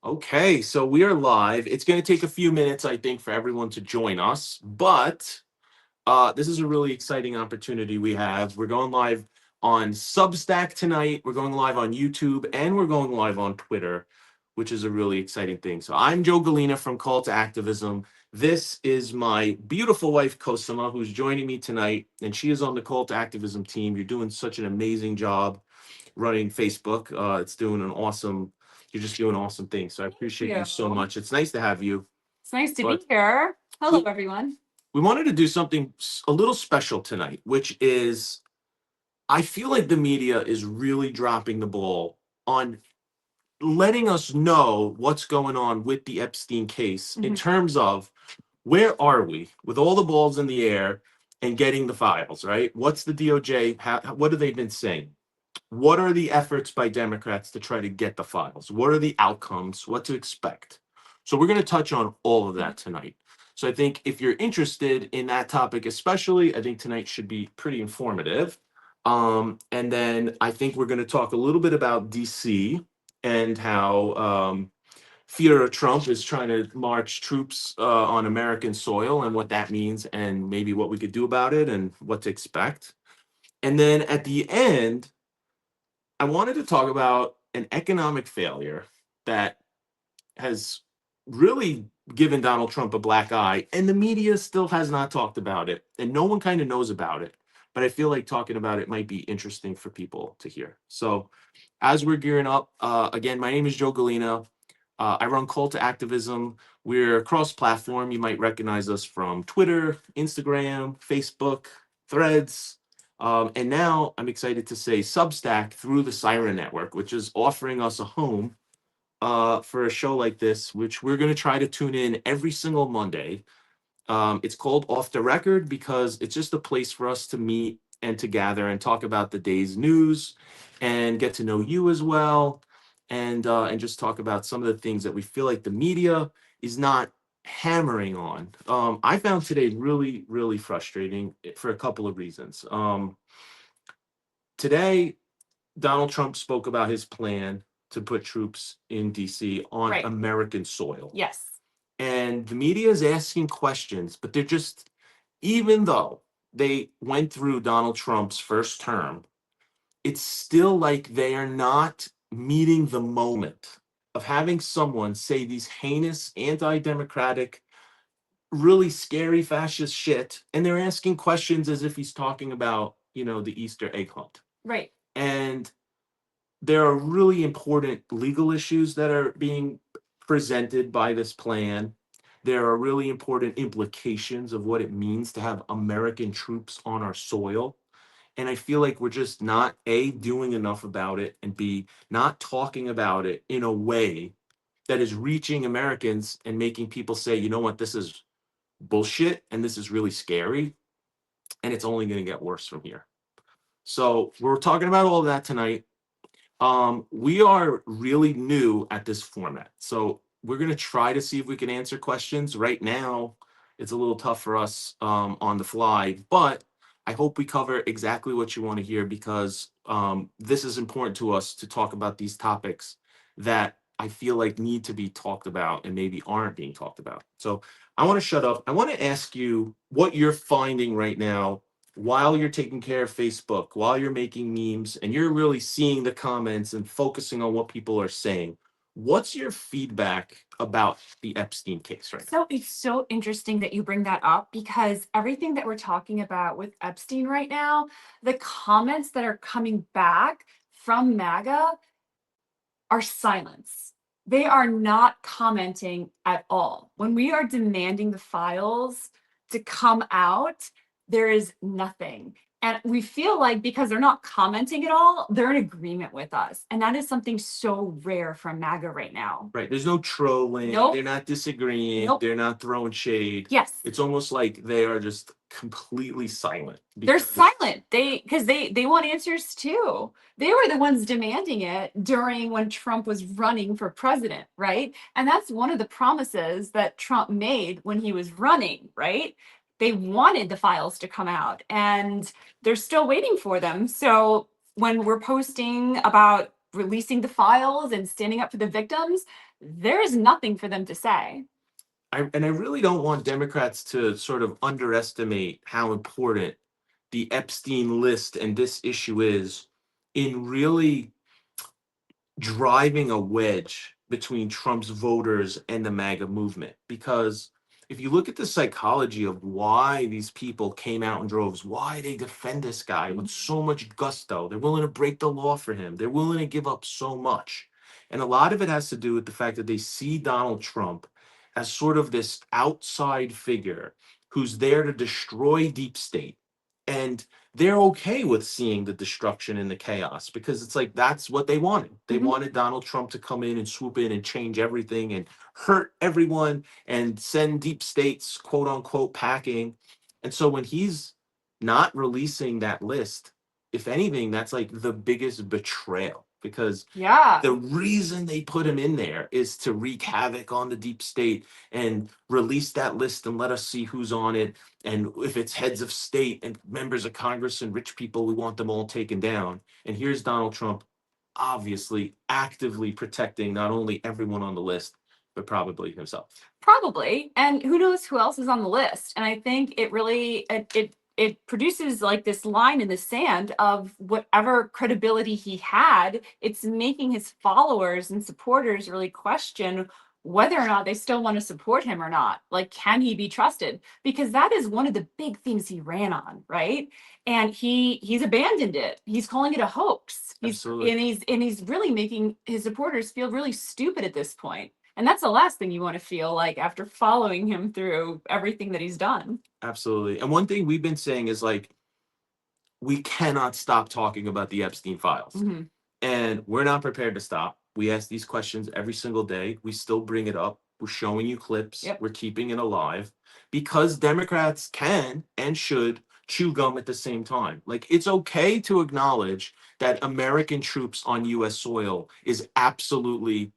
Okay, so we are live. It's going to take a few minutes, I think, for everyone to join us, but this is a really exciting opportunity we have. We're going live on Substack tonight. We're going live on YouTube, and we're going live on Twitter, which is a really exciting thing. So I'm Joe Galena from Call to Activism. This is my beautiful wife, Cosima, who's joining me tonight, and she is on the Call to Activism team. You're doing such an amazing job running Facebook. It's doing an awesome, you're just doing awesome things. So I appreciate you so much. It's nice to have you. It's nice to But be here. Hello, everyone. we wanted to do something a little special tonight, which is I feel like the media is really dropping the ball on letting us know what's going on with the Epstein case in terms of where are we with all the balls in the air and getting the files, right? What's the DOJ? What have they been saying? What are the efforts by Democrats to try to get the files? What are the outcomes? What to expect? So we're going to touch on all of that tonight. So I think if you're interested in that topic, especially, I think tonight should be pretty informative. And then I think we're going to talk a little bit about DC and how Theodore Trump is trying to march troops on American soil and what that means and maybe what we could do about it and what to expect. And then at the end, I wanted to talk about an economic failure that has really given Donald Trump a black eye, and the media still has not talked about it, and no one kind of knows about it. But I feel like talking about it might be interesting for people to hear. So, as we're gearing up, again, my name is Joe Galena. I run Call to Activism. We're cross platform. You might recognize us from Twitter, Instagram, Facebook, Threads. And now I'm excited to say Substack through the Siren Network, which is offering us a home for a show like this, which we're going to try to tune in every single Monday. It's called Off the Record because it's just a place for us to meet and to gather and talk about the day's news and get to know you as well, and just talk about some of the things that we feel like the media is not hammering on. I found today really, really frustrating for a couple of reasons. Today, Donald Trump spoke about his plan to put troops in DC on Right. American soil. Yes. And the media is asking questions, but they're just, even though they went through Donald Trump's first term, it's still like they are not meeting the moment of having someone say these heinous, anti-democratic, really scary fascist shit, and they're asking questions as if he's talking about, the Easter egg hunt. Right. And there are really important legal issues that are being presented by this plan. There are really important implications of what it means to have American troops on our soil. And I feel like we're just not A, doing enough about it, and B, not talking about it in a way that is reaching Americans and making people say, you know what, this is bullshit and this is really scary and it's only going to get worse from here. So we're talking about all of that tonight. We are really new at this format. So we're going to try to see if we can answer questions. Right now, it's a little tough for us on the fly, but I hope we cover exactly what you want to hear because this is important to us to talk about these topics that I feel like need to be talked about and maybe aren't being talked about. So I want to shut up. I want to ask you what you're finding right now while you're taking care of Facebook, while you're making memes, and you're really seeing the comments and focusing on what people are saying. What's your feedback about the Epstein case right now? So it's so interesting that you bring that up because everything that we're talking about with Epstein right now, the comments that are coming back from MAGA are silence. They are not commenting at all. When we are demanding the files to come out, there is nothing. And we feel like because they're not commenting at all, they're in agreement with us. And that is something so rare from MAGA right now. Right. There's no trolling. Nope. They're not disagreeing. Nope. They're not throwing shade. Yes. It's almost like they are just completely silent. They're silent. Because they want answers too. They were the ones demanding it during when Trump was running for president, right? And that's one of the promises that Trump made when he was running, right? They wanted the files to come out and they're still waiting for them. So when we're posting about releasing the files and standing up for the victims, there is nothing for them to say. I really don't want Democrats to sort of underestimate how important the Epstein list and this issue is in really driving a wedge between Trump's voters and the MAGA movement. Because if you look at the psychology of why these people came out in droves, why they defend this guy with so much gusto, they're willing to break the law for him, they're willing to give up so much. And a lot of it has to do with the fact that they see Donald Trump as sort of this outside figure who's there to destroy deep state. And they're okay with seeing the destruction and the chaos because it's like that's what they wanted. They wanted Donald Trump to come in and swoop in and change everything and hurt everyone and send deep states, quote unquote, packing. And so when he's not releasing that list, if anything, that's like the biggest betrayal because Yeah. the reason they put him in there is to wreak havoc on the deep state and release that list and let us see who's on it. And if it's heads of state and members of Congress and rich people, we want them all taken down. And here's Donald Trump, obviously actively protecting not only everyone on the list, but probably himself. Probably. And who knows who else is on the list. And I think it really it produces like this line in the sand of whatever credibility he had. It's making his followers and supporters really question whether or not they still want to support him or not. Like, can he be trusted? Because that is one of the big things he ran on, right? And he's abandoned it. He's calling it a hoax. Absolutely. And he's really making his supporters feel really stupid at this point. And that's the last thing you want to feel like after following him through everything that he's done. Absolutely. And one thing we've been saying is like, we cannot stop talking about the Epstein files. And we're not prepared to stop. We ask these questions every single day. We still bring it up. We're showing you clips. Yep. We're keeping it alive because Democrats can and should chew gum at the same time. Like, it's okay to acknowledge that American troops on US soil is absolutely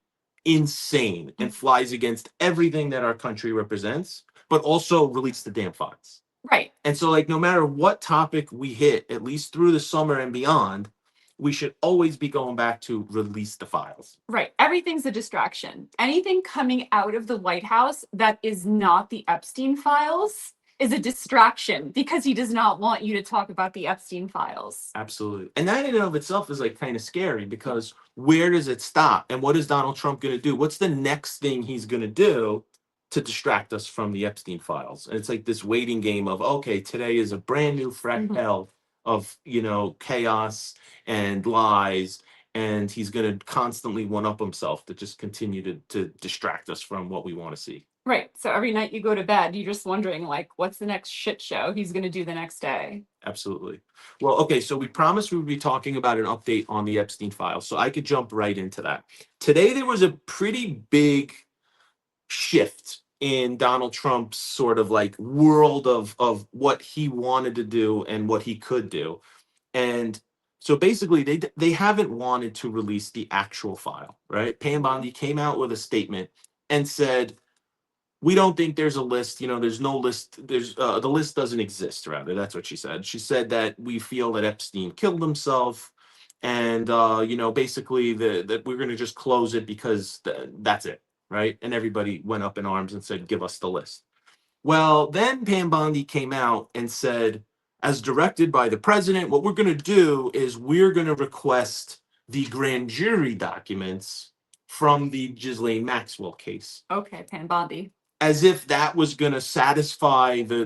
insane and flies against everything that our country represents, but also release the damn files. Right. And so, like, no matter what topic we hit, at least through the summer and beyond, we should always be going back to release the files. Right. Everything's a distraction. Anything coming out of the White House that is not the Epstein files is a distraction because he does not want you to talk about the Epstein files. Absolutely. And that in and of itself is like kind of scary because where does it stop? And what is Donald Trump going to do? What's the next thing he's going to do to distract us from the Epstein files? And it's like this waiting game of, okay, today is a brand new fresh hell of, chaos and lies. And he's going to constantly one up himself to just continue to distract us from what we want to see. Right. So every night you go to bed, you're just wondering, like, what's the next shit show he's going to do the next day? Absolutely. Well, okay, so we promised we would be talking about an update on the Epstein files, so I could jump right into that. Today, there was a pretty big shift in Donald Trump's sort of like world of what he wanted to do and what he could do. And so basically, they haven't wanted to release the actual file, right? Pam Bondi came out with a statement and said, we don't think there's a list. There's no list. The list doesn't exist. Rather, that's what she said. She said that we feel that Epstein killed himself, and basically that we're going to just close it because that's it, right? And everybody went up in arms and said, "Give us the list." Well, then Pam Bondi came out and said, as directed by the president, what we're going to do is we're going to request the grand jury documents from the Ghislaine Maxwell case. Okay, Pam Bondi. As if that was going to satisfy the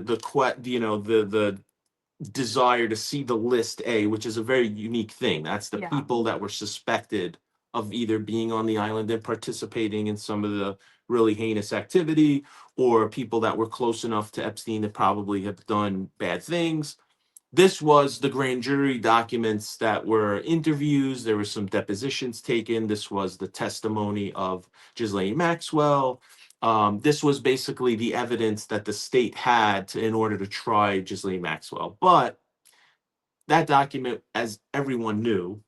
desire to see the list A, which is a very unique thing. That's the people that were suspected of either being on the island and participating in some of the really heinous activity, or people that were close enough to Epstein that probably have done bad things. This was the grand jury documents that were interviews. There were some depositions taken. This was the testimony of Ghislaine Maxwell. This was basically the evidence that the state had in order to try Ghislaine Maxwell. But that document, as everyone knew,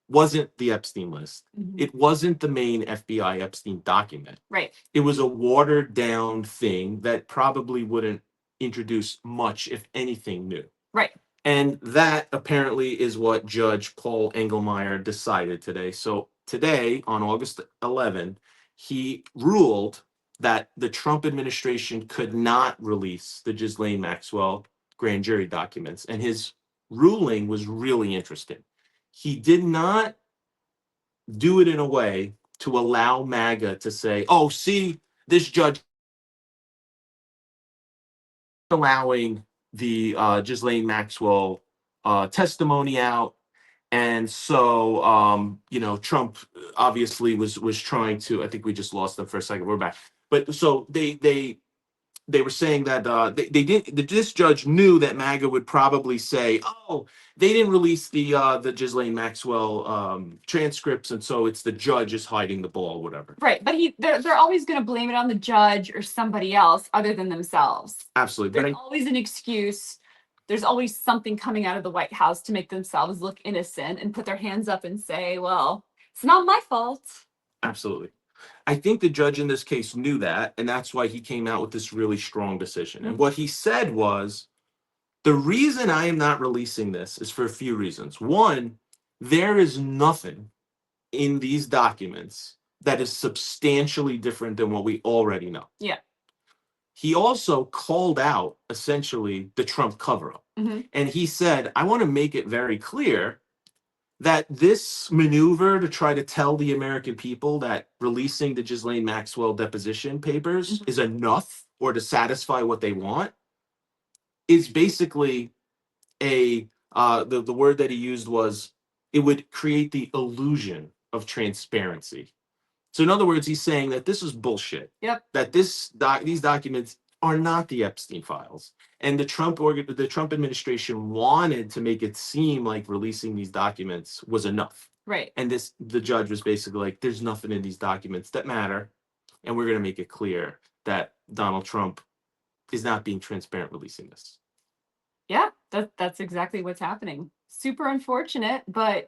wasn't the Epstein list. It wasn't the main FBI Epstein document. Right. It was a watered down thing that probably wouldn't introduce much, if anything, new. Right. And that apparently is what Judge Paul Engelmeyer decided today. So today, on August 11, he ruled that the Trump administration could not release the Ghislaine Maxwell grand jury documents. And his ruling was really interesting. He did not do it in a way to allow MAGA to say, oh, see, this judge allowing the Ghislaine Maxwell testimony out. And so, Trump obviously was trying to. I think we just lost them for a second. We're back. But so they were saying that they didn't. This judge knew that MAGA would probably say, "Oh, they didn't release the Ghislaine Maxwell transcripts, and so it's the judge is hiding the ball, whatever." Right, but they're always going to blame it on the judge or somebody else other than themselves. Absolutely, There's always an excuse. There's always something coming out of the White House to make themselves look innocent and put their hands up and say, "Well, it's not my fault." Absolutely. I think the judge in this case knew that, and that's why he came out with this really strong decision. And what he said was, the reason I am not releasing this is for a few reasons. One, there is nothing in these documents that is substantially different than what we already know. Yeah. He also called out essentially the Trump cover-up. And he said, I want to make it very clear that this maneuver to try to tell the American people that releasing the Ghislaine Maxwell deposition papers is enough or to satisfy what they want is basically the word that he used was, it would create the illusion of transparency. So in other words, he's saying that this is bullshit. Yep. That these documents are not the Epstein files. And the Trump administration wanted to make it seem like releasing these documents was enough. Right. And the judge was basically like, there's nothing in these documents that matter. And we're going to make it clear that Donald Trump is not being transparent releasing this. Yeah, that's exactly what's happening. Super unfortunate, but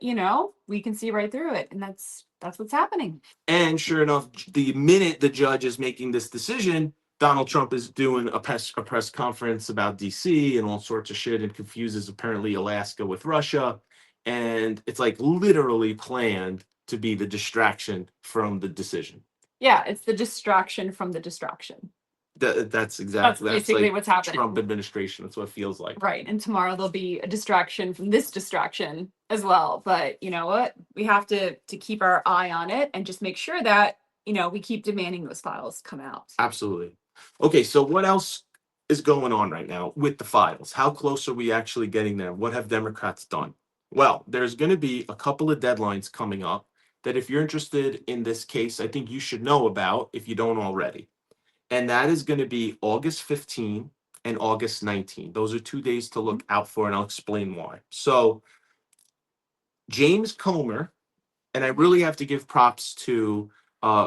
we can see right through it, and that's what's happening. And sure enough, the minute the judge is making this decision, Donald Trump is doing a press conference about DC and all sorts of shit, and confuses apparently Alaska with Russia, and it's like literally planned to be the distraction from the decision. Yeah, it's the distraction from the distraction. That's exactly basically like what's happening. Trump administration. That's what it feels like. Right, and tomorrow there'll be a distraction from this distraction as well. But you know what? We have to keep our eye on it and just make sure that we keep demanding those files come out. Absolutely. Okay, so what else is going on right now with the files? How close are we actually getting there? What have Democrats done? Well, there's going to be a couple of deadlines coming up that if you're interested in this case, I think you should know about if you don't already. And that is going to be August 15 and August 19. Those are 2 days to look out for, and I'll explain why. So James Comer, and I really have to give props to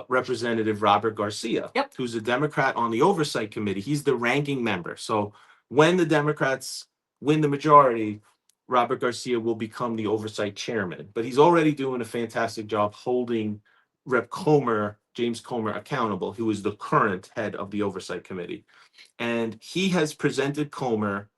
Representative Robert Garcia, who's a Democrat on the Oversight Committee. He's the ranking member. So when the Democrats win the majority, Robert Garcia will become the Oversight Chairman. But he's already doing a fantastic job holding Rep. James Comer, accountable, who is the current head of the Oversight Committee. And he has presented Comer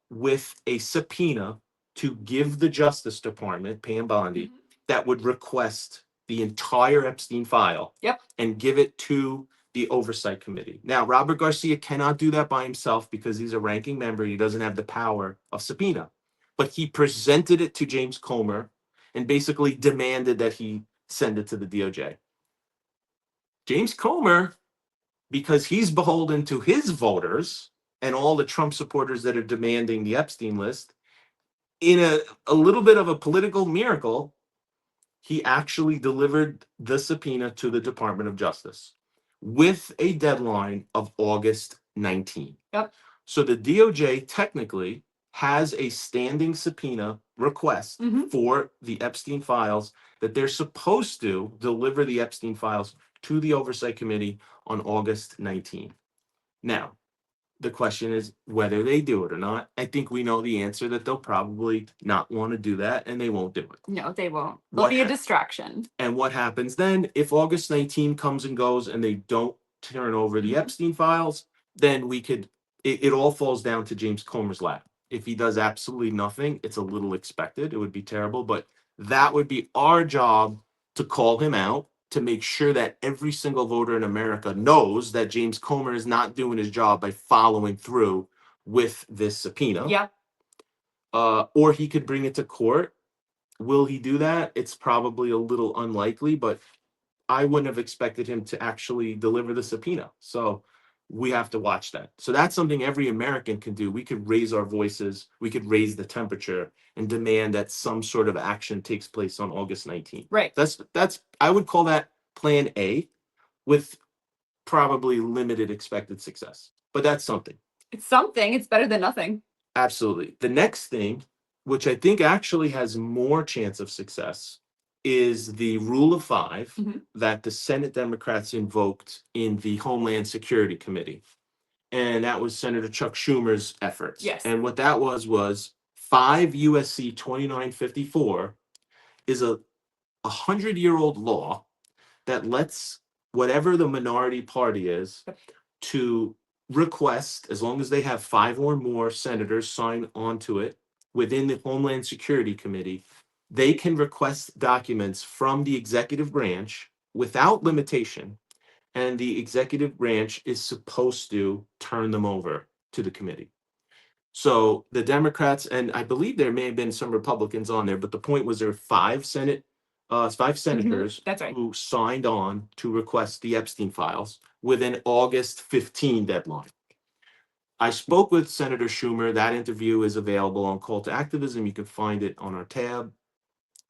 with a subpoena to give the Justice Department, Pam Bondi, that would request the entire Epstein file and give it to the Oversight Committee. Now, Robert Garcia cannot do that by himself because he's a ranking member. He doesn't have the power of subpoena. But he presented it to James Comer and basically demanded that he send it to the DOJ. James Comer, because he's beholden to his voters and all the Trump supporters that are demanding the Epstein list, in a little bit of a political miracle, he actually delivered the subpoena to the Department of Justice with a deadline of August 19. So the DOJ technically has a standing subpoena request for the Epstein files that they're supposed to deliver the Epstein files to the Oversight Committee on August 19. Now, the question is whether they do it or not. I think we know the answer, that they'll probably not want to do that, and they won't do it. No, they won't. There'll be a distraction. And what happens then, if August 19 comes and goes and they don't turn over the Epstein files, then it all falls down to James Comer's lap. If he does absolutely nothing, it's a little expected. It would be terrible, but that would be our job to call him out, to make sure that every single voter in America knows that James Comer is not doing his job by following through with this subpoena. Yep. Or he could bring it to court. Will he do that? It's probably a little unlikely, but I wouldn't have expected him to actually deliver the subpoena. So we have to watch that. So that's something every American can do. We could raise our voices, we could raise the temperature and demand that some sort of action takes place on August 19th. Right. That's I would call that plan A with probably limited expected success. But that's something. It's something. It's better than nothing. Absolutely. The next thing, which I think actually has more chance of success, is the rule of 5 that the Senate Democrats invoked in the Homeland Security Committee. And that was Senator Chuck Schumer's efforts. Yes. And what that was 5 USC 2954 is a 100-year-old law that lets whatever the minority party is to request, as long as they have 5 or more senators sign onto it within the Homeland Security Committee, they can request documents from the executive branch without limitation, and the executive branch is supposed to turn them over to the committee. So the Democrats, and I believe there may have been some Republicans on there, but the point was there were 5 senators That's right. who signed on to request the Epstein files with an August 15 deadline. I spoke with Senator Schumer. That interview is available on Call to Activism. You can find it on our tab.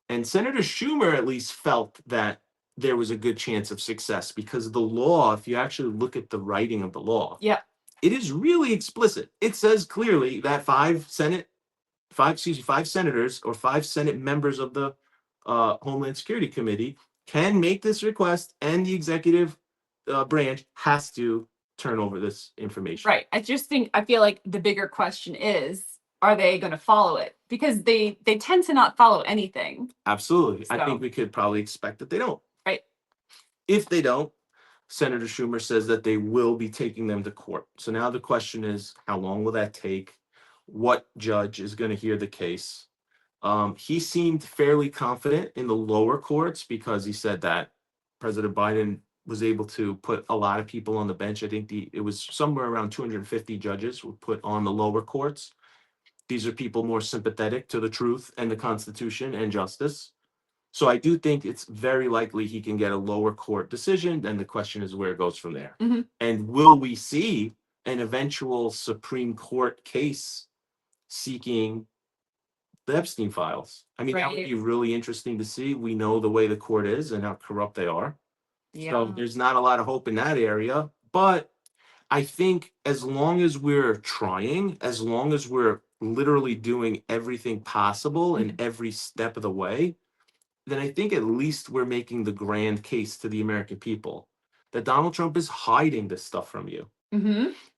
And Senator Schumer at least felt that there was a good chance of success because the law, if you actually look at the writing of the law, it is really explicit. It says clearly that 5 senators or 5 Senate members of the Homeland Security Committee can make this request, and the executive branch has to turn over this information. Right. I feel like the bigger question is, are they going to follow it? Because they tend to not follow anything. Absolutely. I So- think we could probably expect that they don't. Right. If they don't, Senator Schumer says that they will be taking them to court. So now the question is, how long will that take? What judge is going to hear the case? He seemed fairly confident in the lower courts because he said that President Biden was able to put a lot of people on the bench. I think it was somewhere around 250 judges were put on the lower courts. These are people more sympathetic to the truth and the Constitution and justice. So I do think it's very likely he can get a lower court decision. And the question is where it goes from there. And will we see an eventual Supreme Court case seeking the Epstein files? I mean, that would be really interesting to see. We know the way the court is and how corrupt they are. So there's not a lot of hope in that area. But I think as long as we're trying, as long as we're literally doing everything possible in every step of the way, then I think at least we're making the grand case to the American people that Donald Trump is hiding this stuff from you.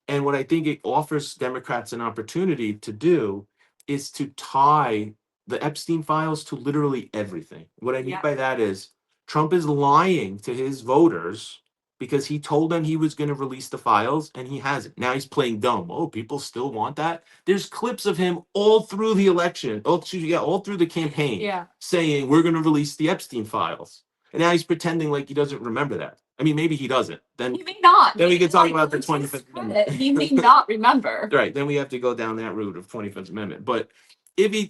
And what I think it offers Democrats an opportunity to do is to tie the Epstein files to literally everything. What I mean by that is Trump is lying to his voters because he told them he was going to release the files and he hasn't. Now he's playing dumb. Oh, people still want that. There's clips of him all through the election. All through the campaign saying we're going to release the Epstein files. And now he's pretending like he doesn't remember that. I mean, maybe he doesn't. Then he may not. Then we can talk about the 25th Amendment. He may not remember. Right. Then we have to go down that route of 25th Amendment. But if he,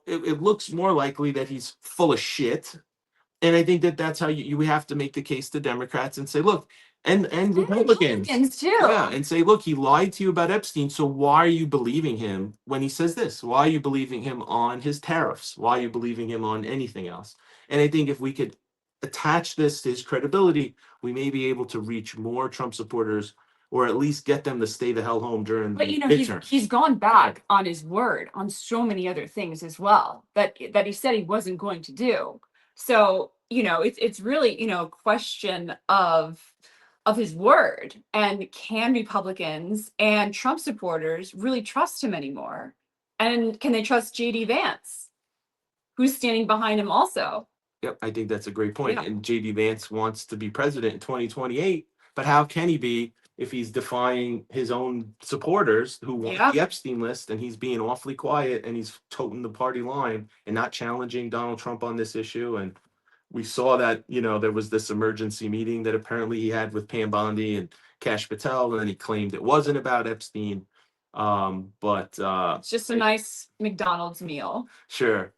it looks more likely that he's full of shit. And I think that's how you have to make the case to Democrats and say, look, and Republicans too. Yeah, and say, look, he lied to you about Epstein. So why are you believing him when he says this? Why are you believing him on his tariffs? Why are you believing him on anything else? And I think if we could attach this to his credibility, we may be able to reach more Trump supporters, or at least get them to stay the hell home during But the he's midterms. gone back on his word on so many other things as well that he said he wasn't going to do. So, it's really, a question of his word, and can Republicans and Trump supporters really trust him anymore? And can they trust JD Vance, who's standing behind him also? Yep, I think that's a great point. Yeah. And JD Vance wants to be president in 2028, but how can he be if he's defying his own supporters who want the Epstein list, and he's being awfully quiet and he's toting the party line and not challenging Donald Trump on this issue? And We saw that, there was this emergency meeting that apparently he had with Pam Bondi and Kash Patel, and then he claimed it wasn't about Epstein. But It's just a nice McDonald's meal. Sure.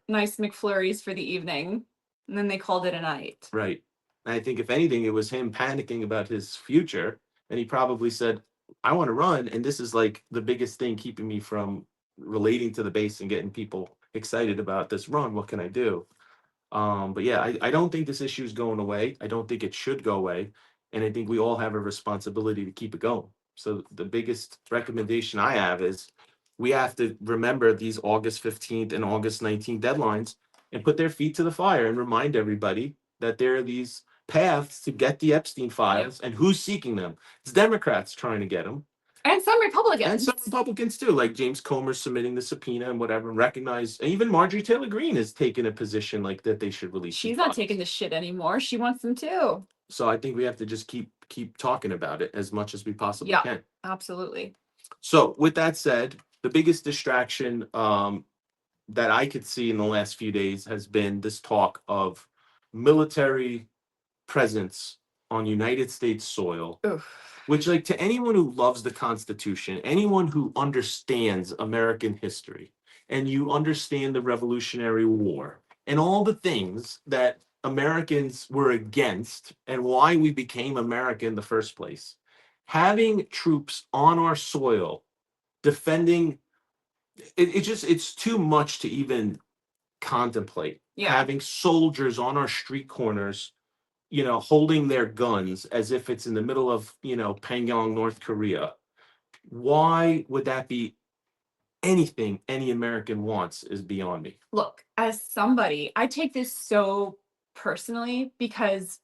Nice McFlurries for the evening. And then they called it a night. Right. And I think if anything, it was him panicking about his future. And he probably said, I want to run. And this is like the biggest thing keeping me from relating to the base and getting people excited about this run. What can I do? But yeah, I don't think this issue is going away. I don't think it should go away. And I think we all have a responsibility to keep it going. So the biggest recommendation I have is we have to remember these August 15th and August 19th deadlines and put their feet to the fire and remind everybody that there are these paths to get the Epstein files and who's seeking them. It's Democrats trying to get them. And some Republicans. And some Republicans too, like James Comer submitting the subpoena and whatever, and recognize, and even Marjorie Taylor Greene has taken a position like that they should release. She's not taking the shit anymore. She wants them too. So I think we have to just keep talking about it as much as we possibly can. Absolutely. So with that said, the biggest distraction that I could see in the last few days has been this talk of military presence on United States soil. Oof. Which, like, to anyone who loves the Constitution, anyone who understands American history, and you understand the Revolutionary War, and all the things that Americans were against, and why we became America in the first place, having troops on our soil defending it's too much to even contemplate. Having soldiers on our street corners, holding their guns as if it's in the middle of, Pyongyang, North Korea. Why would that be anything any American wants is beyond me. Look, as somebody, I take this so personally because,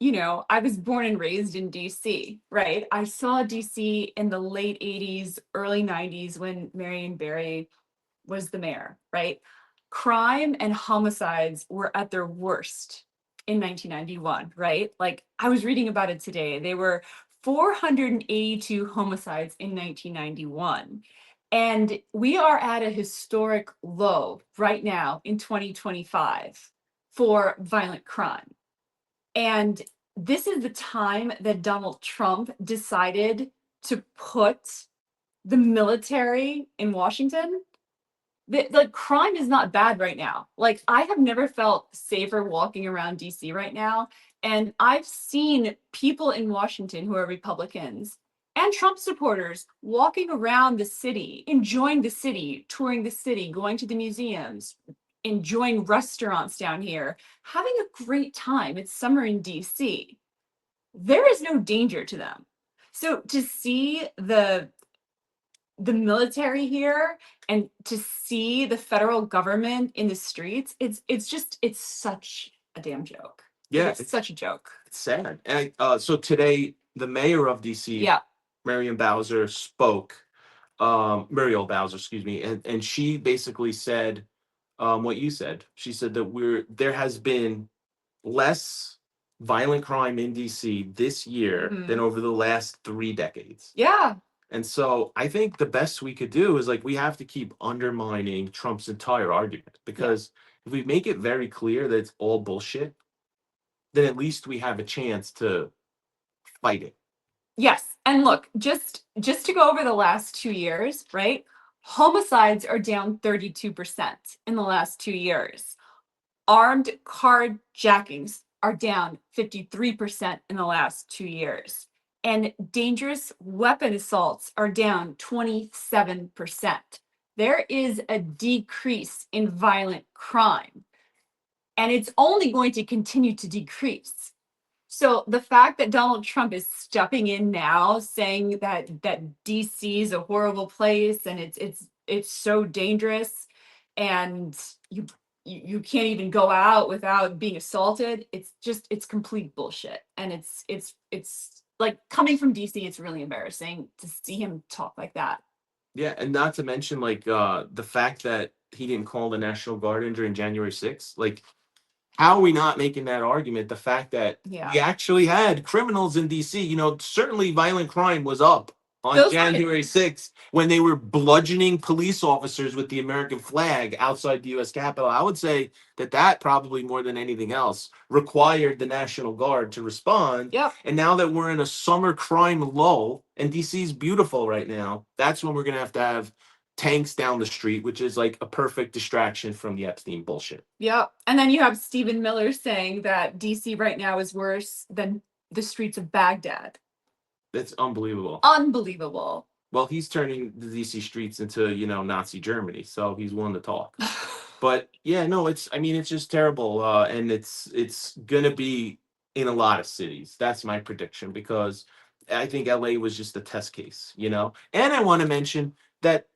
I was born and raised in DC, right? I saw DC in the late 80s, early 90s when Marion Barry was the mayor, right? Crime and homicides were at their worst in 1991, right? Like I was reading about it today. They were 482 homicides in 1991. And we are at a historic low right now in 2025 for violent crime. And this is the time that Donald Trump decided to put the military in Washington. Like crime is not bad right now. Like I have never felt safer walking around DC right now. And I've seen people in Washington who are Republicans and Trump supporters walking around the city, enjoying the city, touring the city, going to the museums, enjoying restaurants down here, having a great time. It's summer in DC. There is no danger to them. So to see the military here and to see the federal government in the streets, it's such a damn joke. Yeah, it's such a joke. It's sad. And so today, the mayor of DC, Muriel Bowser, spoke. Muriel Bowser, excuse me, and she basically said what you said. She said that there has been less violent crime in DC this year than over the last 3 decades. Yeah. And so I think the best we could do is we have to keep undermining Trump's entire argument, because if we make it very clear that it's all bullshit, then at least we have a chance to fight it. Yes. And look, just to go over the last 2 years, right? Homicides are down 32% in the last 2 years. Armed carjackings are down 53% in the last 2 years. And dangerous weapon assaults are down 27%. There is a decrease in violent crime, and it's only going to continue to decrease. So the fact that Donald Trump is stepping in now, saying that DC is a horrible place and it's so dangerous, and you can't even go out without being assaulted, it's complete bullshit. And it's like, coming from DC, it's really embarrassing to see him talk like that. Yeah, and not to mention the fact that he didn't call the National Guard in during January 6th. How are we not making that argument? The fact that we actually had criminals in DC, certainly violent crime was up on Those January 6th when they were bludgeoning police officers with the American flag outside the U.S. Capitol. I would say that probably more than anything else required the National Guard to respond. Yep. And now that we're in a summer crime lull and D.C. is beautiful right now, that's when we're going to have tanks down the street, which is like a perfect distraction from the Epstein bullshit. Yep. And then you have Stephen Miller saying that DC right now is worse than the streets of Baghdad. That's unbelievable. Unbelievable. Well, he's turning the DC streets into, Nazi Germany, so he's willing to talk. But yeah, no, it's just terrible. And it's gonna be in a lot of cities. That's my prediction because I think LA was just a test case. And I want to mention that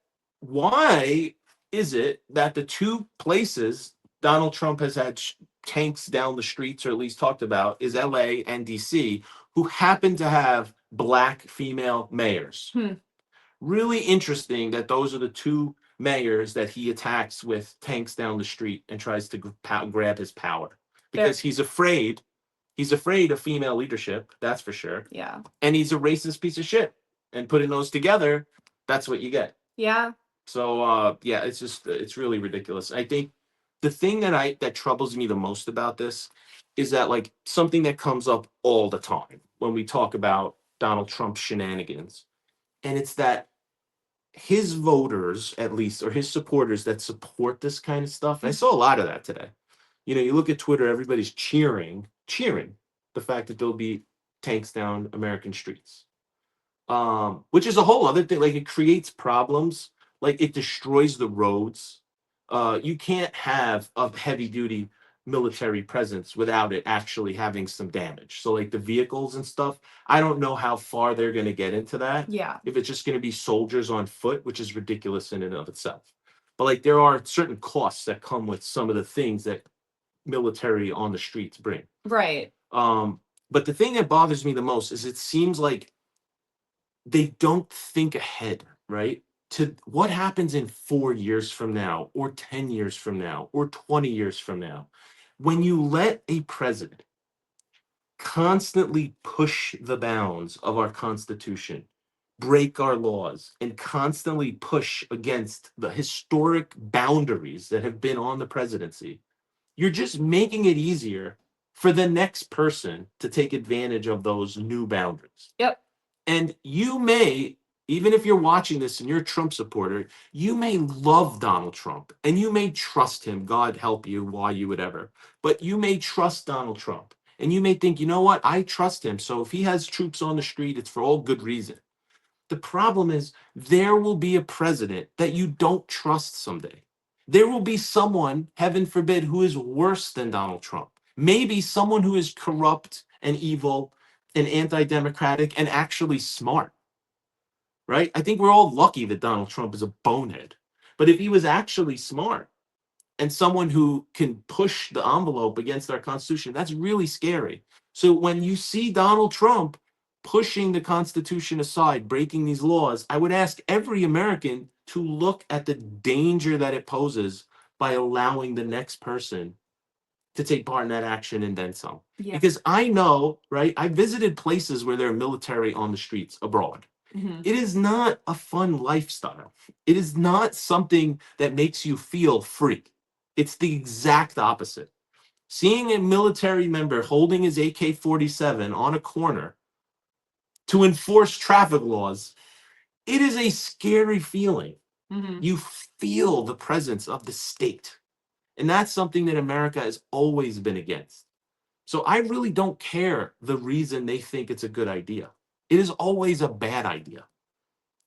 why is it that the two places Donald Trump has had tanks down the streets, or at least talked about, is LA and DC, who happen to have black female mayors. Really interesting that those are the two mayors that he attacks with tanks down the street and tries to grab his power because he's afraid of female leadership, that's for sure. Yeah. And he's a racist piece of shit. And putting those together, that's what you get. Yeah. So yeah, it's really ridiculous. I think the thing that troubles me the most about this is that, like, something that comes up all the time when we talk about Donald Trump's shenanigans, and it's that his voters, at least, or his supporters that support this kind of stuff. And I saw a lot of that today. You look at Twitter, everybody's cheering the fact that there'll be tanks down American streets. Which is a whole other thing. Like, it creates problems. Like, it destroys the roads. You can't have a heavy duty military presence without it actually having some damage. So, like, the vehicles and stuff, I don't know how far they're going to get into that. Yeah. If it's just going to be soldiers on foot, which is ridiculous in and of itself. But, like, there are certain costs that come with some of the things that military on the streets bring. Right. But the thing that bothers me the most is it seems like they don't think ahead, right? To what happens in 4 years from now, or 10 years from now, or 20 years from now, when you let a president constantly push the bounds of our Constitution, break our laws, and constantly push against the historic boundaries that have been on the presidency. You're just making it easier for the next person to take advantage of those new boundaries. Yep. And you may, even if you're watching this and you're a Trump supporter, you may love Donald Trump and you may trust him. God help you, why you, whatever. But you may trust Donald Trump and you may think, you know what? I trust him. So if he has troops on the street, it's for all good reason. The problem is there will be a president that you don't trust someday. There will be someone, heaven forbid, who is worse than Donald Trump. Maybe someone who is corrupt and evil and anti-democratic and actually smart, right? I think we're all lucky that Donald Trump is a bonehead. But if he was actually smart and someone who can push the envelope against our Constitution, that's really scary. So when you see Donald Trump pushing the Constitution aside, breaking these laws, I would ask every American to look at the danger that it poses by allowing the next person to take part in that action and then some. Yeah. Because I know, right? I visited places where there are military on the streets abroad. It is not a fun lifestyle. It is not something that makes you feel free. It's the exact opposite. Seeing a military member holding his AK-47 on a corner to enforce traffic laws, it is a scary feeling. You feel the presence of the state. And that's something that America has always been against. So I really don't care the reason they think it's a good idea. It is always a bad idea.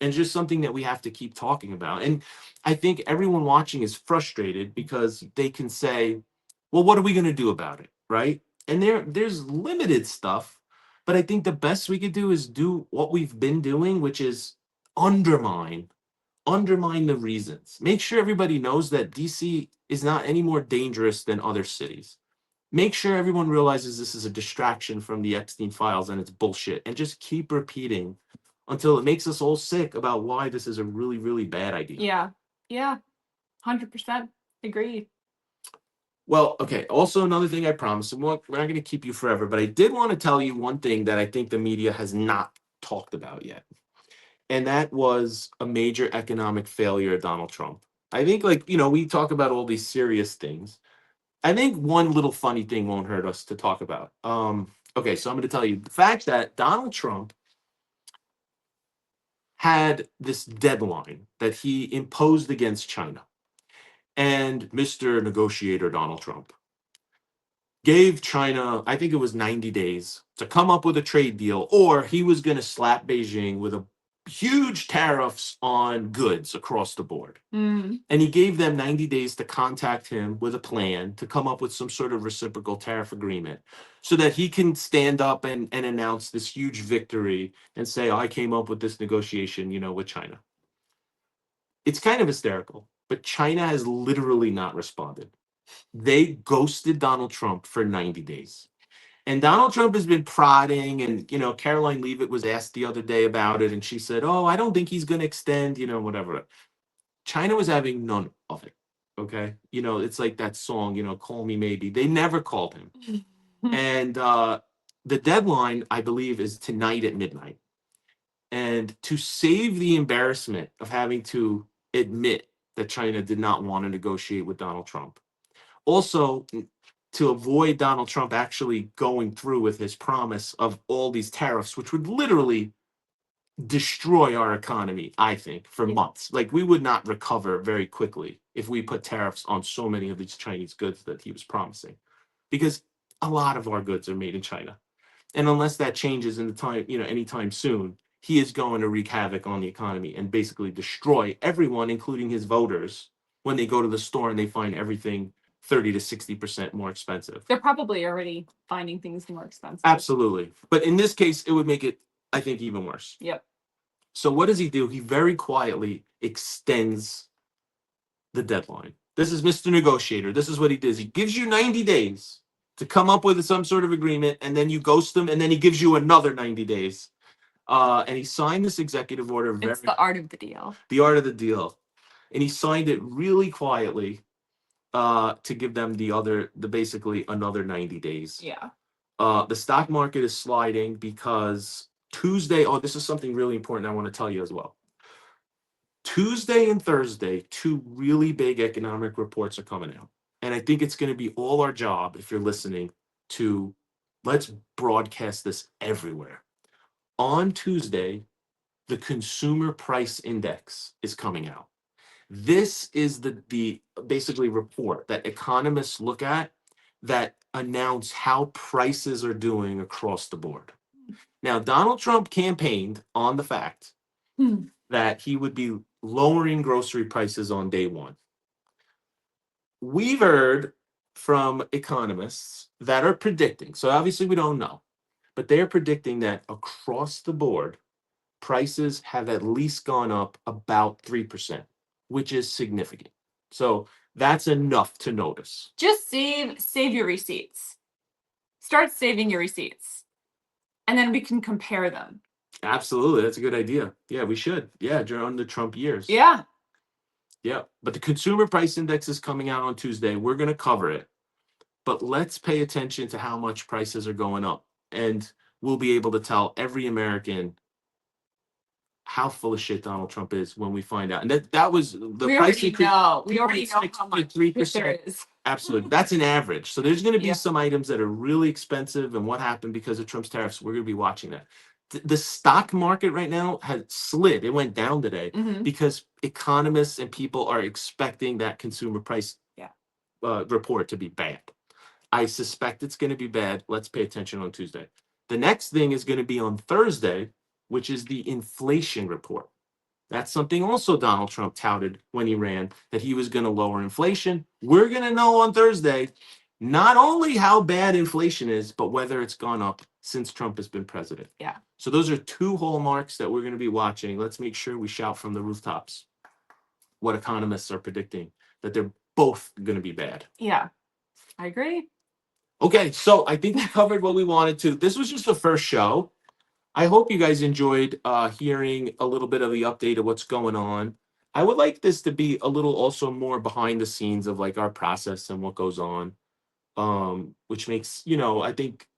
And just something that we have to keep talking about. And I think everyone watching is frustrated because they can say, well, what are we going to do about it? Right? And there's limited stuff. But I think the best we could do is do what we've been doing, which is undermine the reasons. Make sure everybody knows that DC is not any more dangerous than other cities. Make sure everyone realizes this is a distraction from the Epstein files and it's bullshit. And just keep repeating until it makes us all sick about why this is a really, really bad idea. Yeah. Yeah. 100% agreed. Well, okay. Also, another thing I promised, and we're not going to keep you forever, but I did want to tell you one thing that I think the media has not talked about yet. and that was a major economic failure of Donald Trump. I think, like, we talk about all these serious things. I think one little funny thing won't hurt us to talk about. Okay, so I'm going to tell you the fact that Donald Trump had this deadline that he imposed against China. And Mr. Negotiator Donald Trump gave China, I think it was 90 days, to come up with a trade deal, or he was going to slap Beijing with a huge tariffs on goods across the board. Mm. And he gave them 90 days to contact him with a plan to come up with some sort of reciprocal tariff agreement so that he can stand up and announce this huge victory and say, I came up with this negotiation, with China. It's kind of hysterical, but China has literally not responded. They ghosted Donald Trump for 90 days. And Donald Trump has been prodding, and Caroline Leavitt was asked the other day about it, and she said, "Oh, I don't think he's going to extend, whatever." China was having none of it. Okay, it's like that song, "Call Me Maybe." They never called him, and the deadline, I believe, is tonight at midnight. And to save the embarrassment of having to admit that China did not want to negotiate with Donald Trump, also to avoid Donald Trump actually going through with his promise of all these tariffs, which would literally destroy our economy, I think, for months. Like, we would not recover very quickly if we put tariffs on so many of these Chinese goods that he was promising, because a lot of our goods are made in China. And unless that changes in the time, anytime soon, he is going to wreak havoc on the economy and basically destroy everyone, including his voters, when they go to the store and they find everything 30 to 60% more expensive. They're probably already finding things more expensive. Absolutely. But in this case, it would make it, I think, even worse. Yep. So what does he do? He very quietly extends the deadline. This is Mr. Negotiator. This is what he does. He gives you 90 days to come up with some sort of agreement, and then you ghost him, and then he gives you another 90 days. And he signed this executive order. It's the art of the deal. The art of the deal. And he signed it really quietly to give them basically another 90 days. Yeah. The stock market is sliding because Tuesday, this is something really important I want to tell you as well. Tuesday and Thursday, two really big economic reports are coming out. And I think it's going to be all our job, if you're listening, to let's broadcast this everywhere. On Tuesday, the Consumer Price Index is coming out. This is the basically report that economists look at that announce how prices are doing across the board. Now, Donald Trump campaigned on the fact that he would be lowering grocery prices on day one. We've heard from economists that are predicting, so obviously we don't know, but they're predicting that across the board, prices have at least gone up about 3%, which is significant. So that's enough to notice. Just save your receipts. Start saving your receipts. And then we can compare them. Absolutely. That's a good idea. Yeah, we should. Yeah, during the Trump years. Yeah. Yeah. But the Consumer Price Index is coming out on Tuesday. We're going to cover it. But let's pay attention to how much prices are going up. And we'll be able to tell every American how full of shit Donald Trump is when we find out. And that was the price increase. We already know how much 3%. there is. Absolutely. That's an average. So there's going to be Yeah. some items that are really expensive, and what happened because of Trump's tariffs, we're going to be watching that. The stock market right now has slid. It went down today because economists and people are expecting that consumer price report to be bad. I suspect it's going to be bad. Let's pay attention on Tuesday. The next thing is going to be on Thursday, which is the inflation report. That's something also Donald Trump touted when he ran, that he was going to lower inflation. We're going to know on Thursday not only how bad inflation is, but whether it's gone up since Trump has been president. Yeah. So those are two hallmarks that we're going to be watching. Let's make sure we shout from the rooftops what economists are predicting, that they're both going to be bad. Yeah, I agree. Okay, so I think we covered what we wanted to. This was just the first show. I hope you guys enjoyed hearing a little bit of the update of what's going on. I would like this to be a little also more behind the scenes of like our process and what goes on, which makes, I think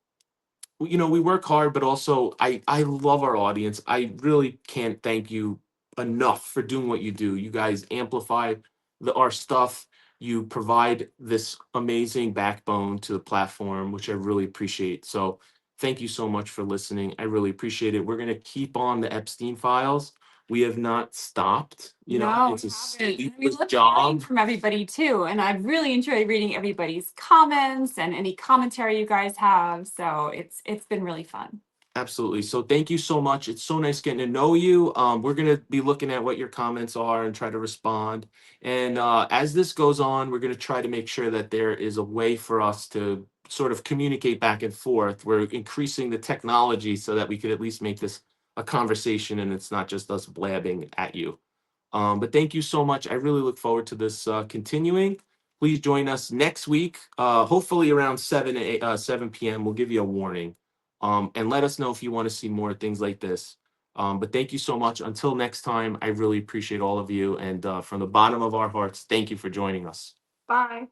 we work hard, but also I love our audience. I really can't thank you enough for doing what you do. You guys amplify our stuff. You provide this amazing backbone to the platform, which I really appreciate. So thank you so much for listening. I really appreciate it. We're gonna keep on the Epstein files. We have not stopped. No, It's a we haven't. And we sleepless love hearing job. from everybody too. And I've really enjoyed reading everybody's comments and any commentary you guys have. So it's been really fun. Absolutely. So thank you so much. It's so nice getting to know you. We're going to be looking at what your comments are and try to respond. And as this goes on, we're going to try to make sure that there is a way for us to sort of communicate back and forth. We're increasing the technology so that we could at least make this a conversation and it's not just us blabbing at you. But thank you so much. I really look forward to this continuing. Please join us next week, hopefully around 7 p.m. We'll give you a warning. And let us know if you want to see more things like this. But thank you so much. Until next time, I really appreciate all of you. And from the bottom of our hearts, thank you for joining us. Bye.